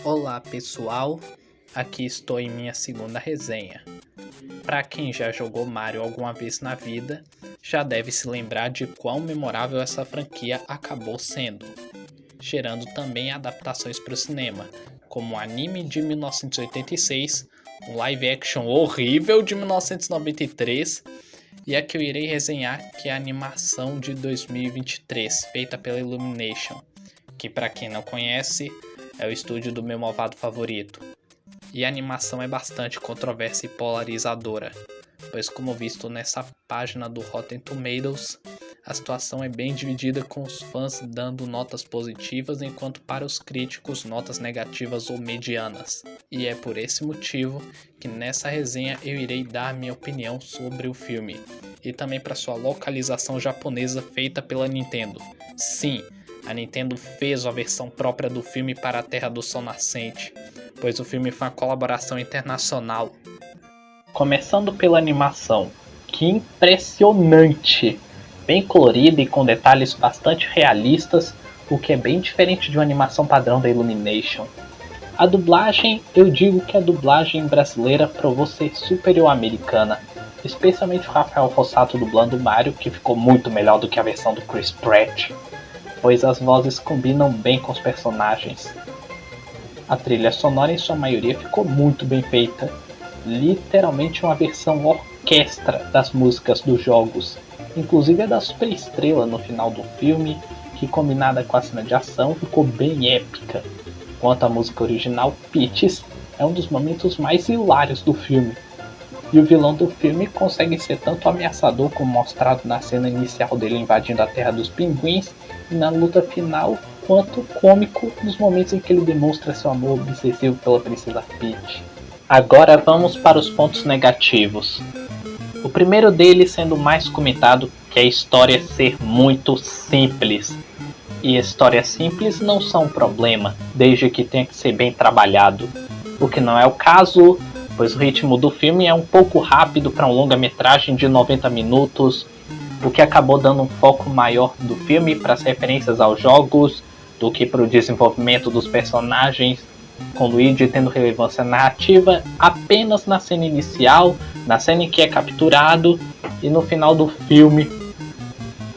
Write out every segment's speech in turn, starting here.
Olá pessoal, aqui estou em minha segunda resenha. Para quem já jogou Mario alguma vez na vida, já deve se lembrar de quão memorável essa franquia acabou sendo, gerando também adaptações para o cinema, como o anime de 1986, um live action horrível de 1993 e a que eu irei resenhar, que é a animação de 2023, feita pela Illumination, que para quem não conhece, é o estúdio do meu malvado favorito. E a animação é bastante controversa e polarizadora, pois como visto nessa página do Rotten Tomatoes, a situação é bem dividida, com os fãs dando notas positivas, enquanto para os críticos notas negativas ou medianas. E é por esse motivo que nessa resenha eu irei dar minha opinião sobre o filme, e também para sua localização japonesa feita pela Nintendo. Sim, a Nintendo fez a versão própria do filme para a Terra do Sol Nascente, pois o filme foi uma colaboração internacional. Começando pela animação, que impressionante! Bem colorida e com detalhes bastante realistas, o que é bem diferente de uma animação padrão da Illumination. A dublagem, eu digo que a dublagem brasileira provou ser superior à americana, especialmente o Rafael Fossato dublando o Mario, que ficou muito melhor do que a versão do Chris Pratt, pois as vozes combinam bem com os personagens. A trilha sonora em sua maioria ficou muito bem feita, literalmente uma versão orquestra das músicas dos jogos, inclusive a da Super Estrela no final do filme, que combinada com a cena de ação ficou bem épica. Quanto à música original, Peaches é um dos momentos mais hilários do filme, e o vilão do filme consegue ser tanto ameaçador como mostrado na cena inicial dele invadindo a Terra dos Pinguins e na luta final, quanto cômico nos momentos em que ele demonstra seu amor obsessivo pela princesa Peach. Agora vamos para os pontos negativos. O primeiro deles sendo o mais comentado, que é a história ser muito simples. E histórias simples não são um problema, desde que tenha que ser bem trabalhado. O que não é o caso, pois o ritmo do filme é um pouco rápido para um longa-metragem de 90 minutos, o que acabou dando um foco maior do filme para as referências aos jogos do que para o desenvolvimento dos personagens, com Luigi tendo relevância narrativa apenas na cena inicial, na cena em que é capturado, e no final do filme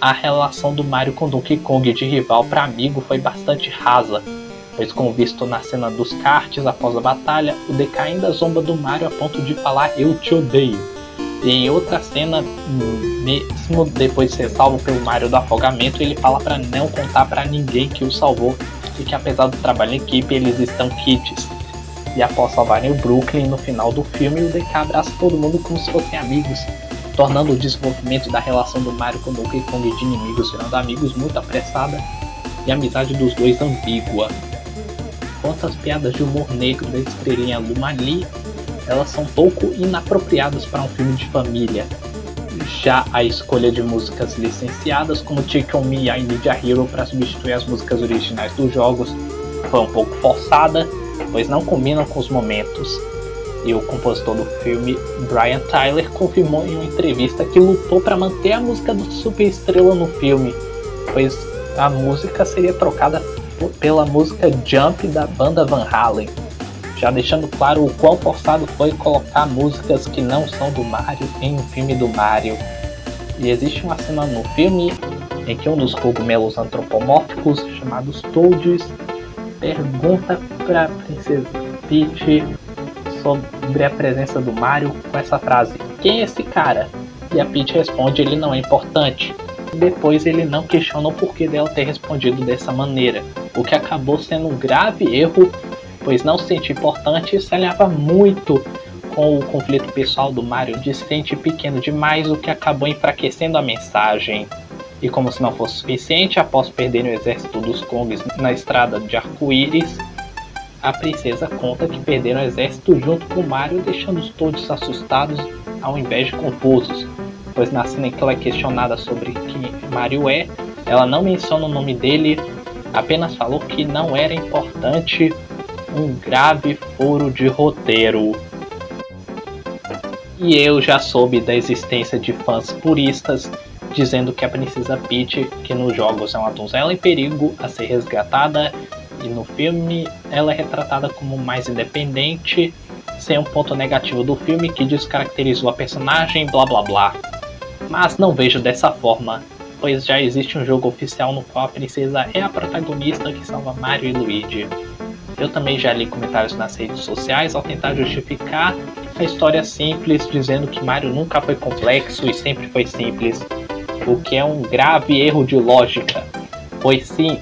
a relação do Mario com Donkey Kong de rival para amigo foi bastante rasa, pois como visto na cena dos karts após a batalha, o DK ainda zomba do Mario a ponto de falar "eu te odeio". E em outra cena, mesmo depois de ser salvo pelo Mario do afogamento, ele fala para não contar para ninguém que o salvou e que apesar do trabalho em equipe, eles estão kits. E após salvarem o Brooklyn, no final do filme, o DK abraça todo mundo como se fossem amigos, tornando o desenvolvimento da relação do Mario com Donkey Kong de inimigos virando amigos muito apressada e a amizade dos dois ambígua. Quanto às piadas de humor negro da estrelinha Luma Lee, elas são pouco inapropriadas para um filme de família. Já a escolha de músicas licenciadas, como Take On Me e I Need a Hero, para substituir as músicas originais dos jogos, foi um pouco forçada, pois não combinam com os momentos. E o compositor do filme, Brian Tyler, confirmou em uma entrevista que lutou para manter a música do Super Estrela no filme, pois a música seria trocada pela música Jump da banda Van Halen, já deixando claro o quão forçado foi colocar músicas que não são do Mario em um filme do Mario. E existe uma cena no filme em que um dos cogumelos antropomórficos, chamados Toads, pergunta para a princesa Peach sobre a presença do Mario com essa frase: "Quem é esse cara?" E a Peach responde: "Ele não é importante." E depois ele não questiona o porquê dela ter respondido dessa maneira, o que acabou sendo um grave erro, pois não se sentir importante se alinhava muito com o conflito pessoal do Mario de se sentir pequeno demais, o que acabou enfraquecendo a mensagem. E como se não fosse suficiente, após perderem o exército dos Kongs na estrada de arco-íris, a princesa conta que perderam o exército junto com o Mario, deixando todos assustados ao invés de confusos, pois na cena em que ela é questionada sobre quem Mario é, ela não menciona o nome dele, apenas falou que não era importante. Um grave furo de roteiro. E eu já soube da existência de fãs puristas dizendo que a princesa Peach, que nos jogos é uma donzela em perigo a ser resgatada, E no filme ela é retratada como mais independente, sem um ponto negativo do filme que descaracterizou a personagem, blá blá blá. Mas não vejo dessa forma, pois já existe um jogo oficial no qual a princesa é a protagonista que salva Mario e Luigi. Eu também já li comentários nas redes sociais ao tentar justificar a história simples, dizendo que Mario nunca foi complexo e sempre foi simples, o que é um grave erro de lógica, pois sim,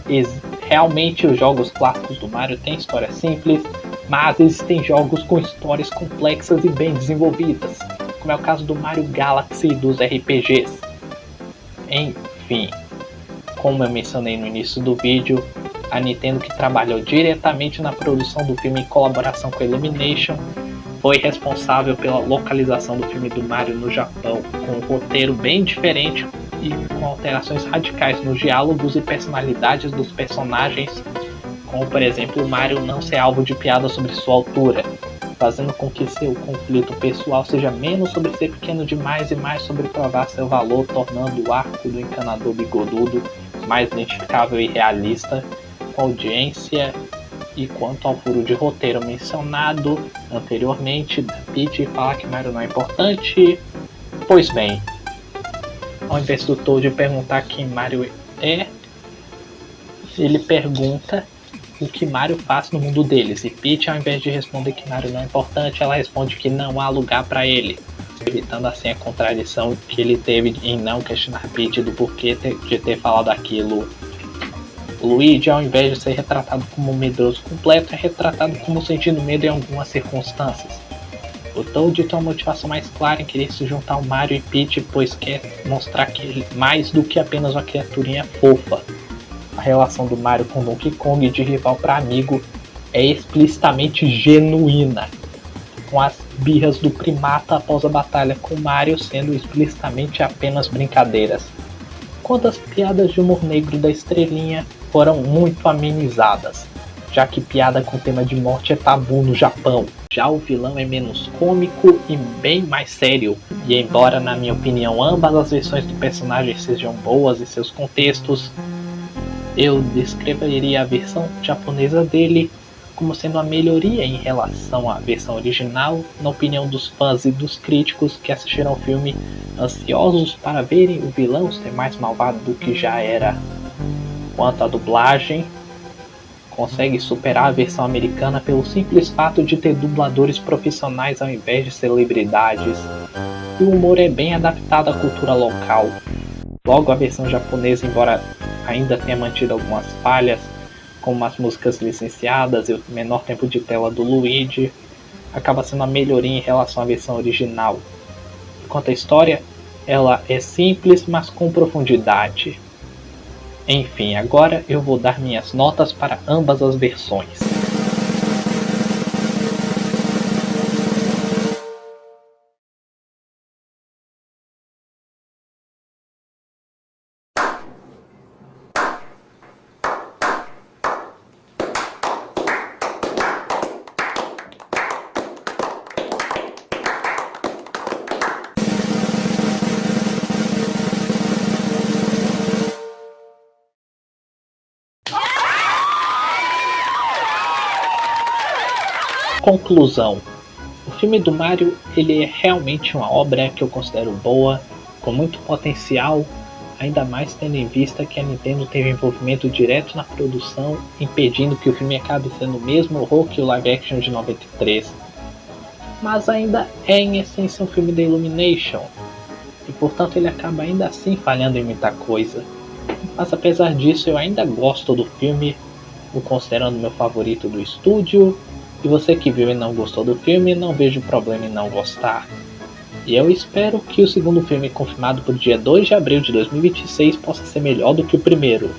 realmente os jogos clássicos do Mario têm histórias simples, mas existem jogos com histórias complexas e bem desenvolvidas, como é o caso do Mario Galaxy e dos RPGs. Enfim, como eu mencionei no início do vídeo, a Nintendo, que trabalhou diretamente na produção do filme em colaboração com a Illumination, foi responsável pela localização do filme do Mario no Japão, com um roteiro bem diferente e com alterações radicais nos diálogos e personalidades dos personagens, como por exemplo o Mario não ser alvo de piada sobre sua altura, fazendo com que seu conflito pessoal seja menos sobre ser pequeno demais e mais sobre provar seu valor, tornando o arco do encanador bigodudo mais identificável e realista com a audiência. E quanto ao furo de roteiro mencionado anteriormente, da Peach falar que Mario não é importante, pois bem, ao invés do Toad perguntar quem Mario é, ele pergunta o que Mario faz no mundo deles, e Peach, ao invés de responder que Mario não é importante, ela responde que não há lugar para ele, evitando assim a contradição que ele teve em não questionar Peach do porquê de ter falado aquilo. Luigi, ao invés de ser retratado como um medroso completo, é retratado como sentindo medo em algumas circunstâncias. O Toad tem uma motivação mais clara em querer se juntar ao Mario e Peach, pois quer mostrar que ele é mais do que apenas uma criaturinha fofa. A relação do Mario com Donkey Kong, de rival para amigo, é explicitamente genuína, com as birras do primata após a batalha com Mario sendo explicitamente apenas brincadeiras, quanto as piadas de humor negro da estrelinha foram muito amenizadas, já que piada com tema de morte é tabu no Japão. Já o vilão é menos cômico e bem mais sério, e embora na minha opinião ambas as versões do personagem sejam boas em seus contextos, eu descreveria a versão japonesa dele como sendo uma melhoria em relação à versão original, na opinião dos fãs e dos críticos que assistiram ao filme, ansiosos para verem o vilão ser mais malvado do que já era. Quanto à dublagem, consegue superar a versão americana pelo simples fato de ter dubladores profissionais ao invés de celebridades, e o humor é bem adaptado à cultura local. Logo, a versão japonesa, embora ainda tenha mantido algumas falhas, como as músicas licenciadas e o menor tempo de tela do Luigi, acaba sendo uma melhoria em relação à versão original. Quanto à história, ela é simples, mas com profundidade. Enfim, agora eu vou dar minhas notas para ambas as versões. Conclusão. O filme do Mario, ele é realmente uma obra que eu considero boa, com muito potencial, ainda mais tendo em vista que a Nintendo teve envolvimento direto na produção, impedindo que o filme acabe sendo o mesmo horror que o live action de 93. Mas ainda é em essência um filme da Illumination, e portanto ele acaba ainda assim falhando em muita coisa. Mas apesar disso eu ainda gosto do filme, o considerando meu favorito do estúdio. E você que viu e não gostou do filme, não vejo problema em não gostar. E eu espero que o segundo filme, confirmado para o dia 2 de abril de 2026, possa ser melhor do que o primeiro.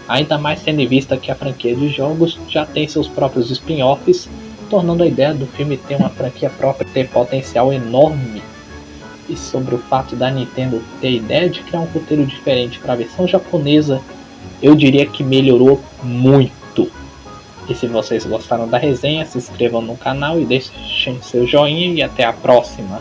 Ainda mais tendo em vista que a franquia de jogos já tem seus próprios spin-offs, tornando a ideia do filme ter uma franquia própria ter potencial enorme. E sobre o fato da Nintendo ter a ideia de criar um roteiro diferente para a versão japonesa, eu diria que melhorou muito. E se vocês gostaram da resenha, se inscrevam no canal e deixem seu joinha e até a próxima.